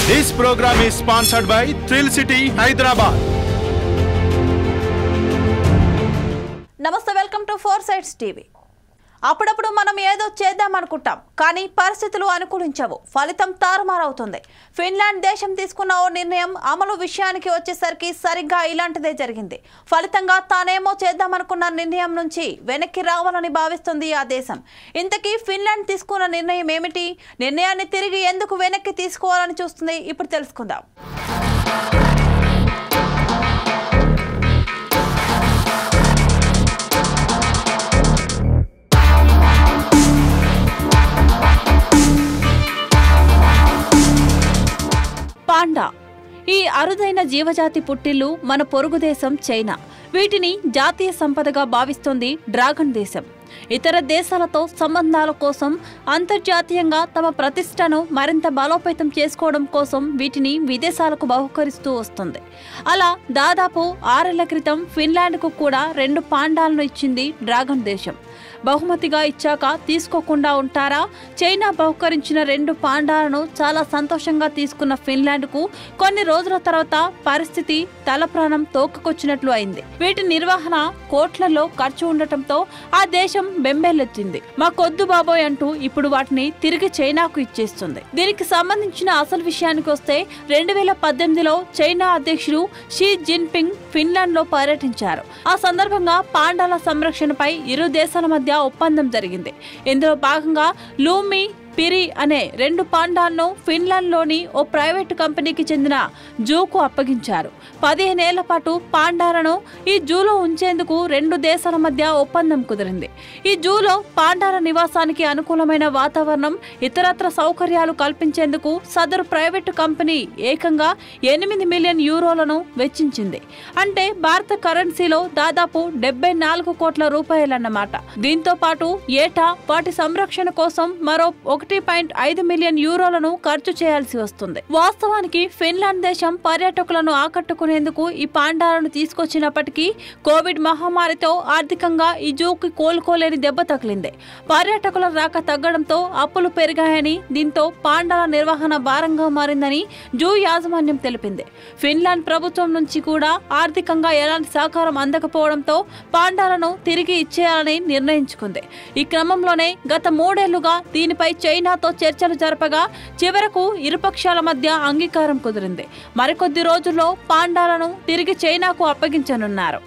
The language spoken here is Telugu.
This program is sponsored by Thrill City, Hyderabad. Namaste, welcome to Four Sides TV. అప్పుడప్పుడు మనం ఏదో చేద్దాం అనుకుంటాం కానీ పరిస్థితులు అనుకూలించవు ఫలితం తారుమారవుతుంది ఫిన్లాండ్ దేశం తీసుకున్న ఓ నిర్ణయం అమలు విషయానికి వచ్చేసరికి సరిగ్గా ఇలాంటిదే జరిగింది ఫలితంగా తానేమో చేద్దాం అనుకున్న నిర్ణయం నుంచి వెనక్కి రావాలని భావిస్తుంది ఆ దేశం ఇంతకీ ఫిన్లాండ్ తీసుకున్న నిర్ణయం ఏమిటి నిర్ణయాన్ని తిరిగి ఎందుకు వెనక్కి తీసుకోవాలని చూస్తుంది ఇప్పుడు తెలుసుకుందాం పాండా ఈ అరుదైన జీవజాతి పుట్టిల్లు మన పొరుగు దేశం చైనా వీటిని జాతీయ సంపదగా భావిస్తుంది డ్రాగన్ దేశం ఇతర దేశాలతో సంబంధాల కోసం అంతర్జాతీయంగా తమ ప్రతిష్టను మరింత బలోపేతం చేసుకోవడం కోసం వీటిని విదేశాలకు బహుకరిస్తూ వస్తుంది అలా దాదాపు 6 ఏళ్ల క్రితం ఫిన్లాండ్కు కూడా 2 పాండాలను ఇచ్చింది డ్రాగన్ దేశం బహుమతిగా ఇచ్చాక తీసుకోకుండా ఉంటారా చైనా బహుకరించిన 2 పాండాలను చాలా సంతోషంగా తీసుకున్న ఫిన్లాండ్కు కొన్ని రోజుల తర్వాత పరిస్థితి తలప్రాణం తోకకొచ్చినట్లు అయింది వీటి నిర్వహణ కోట్లలో ఖర్చు ఉండటంతో ఆ దేశం బెంబేలెత్తింది మాకొద్దు బాబోయ్ అంటూ ఇప్పుడు వాటిని తిరిగి చైనాకు ఇచ్చేస్తుంది దీనికి సంబంధించిన అసలు విషయానికి వస్తే 2018లో చైనా అధ్యక్షుడు షీ జిన్పింగ్ ఫిన్లాండ్ లో పర్యటించారు ఆ సందర్భంగా పాండాల సంరక్షణపై ఇరు దేశాల మధ్య ఒప్పందం జరిగింది ఇందులో భాగంగా లూమి పిరి అనే 2 పాండాలను ఫిన్లాండ్లోని ఓ ప్రైవేటు కంపెనీకి చెందిన జూకు అప్పగించారు 15 ఏళ్ల పాటు పాండాలను ఈ జూలో ఉంచేందుకు 2 దేశాల మధ్య ఒప్పందం కుదిరింది ఈ జూలో పాండాల నివాసానికి అనుకూలమైన వాతావరణం ఇతరత్ర సౌకర్యాలు కల్పించేందుకు సదరు ప్రైవేటు కంపెనీ ఏకంగా 8 మిలియన్ యూరోలను వెచ్చించింది అంటే భారత కరెన్సీలో దాదాపు 74 కోట్ల రూపాయలన్నమాట దీంతో పాటు ఏటా వాటి సంరక్షణ కోసం మరో 1.5 మిలియన్ యూరోలను ఖర్చు చేయాల్సి వస్తుంది వాస్తవానికి ఫిన్లాండ్ దేశం పర్యాటకులను ఆకట్టుకునేందుకు ఈ పాండాలను తీసుకొచ్చినప్పటికీ కోవిడ్ మహమ్మారితో ఆర్థికంగా ఈ జూకి కోలుకోలేని దెబ్బ తగిలింది పర్యాటకుల రాక తగ్గడంతో అప్పులు పెరిగాయని దీంతో పాండాల నిర్వహణ భారంగా మారిందని జూ యాజమాన్యం తెలిపింది ఫిన్లాండ్ ప్రభుత్వం నుంచి కూడా ఆర్థికంగా ఎలాంటి సహకారం అందకపోవడంతో పాండాలను తిరిగి ఇచ్చేయాలని నిర్ణయించుకుంది ఈ క్రమంలోనే గత 3 ఏళ్లుగా దీనిపై చైనాతో చర్చలు జరపగా చివరకు ఇరుపక్షాల మధ్య అంగీకారం కుదిరింది మరికొద్ది రోజుల్లో పాండాలను తిరిగి చైనాకు అప్పగించనున్నారు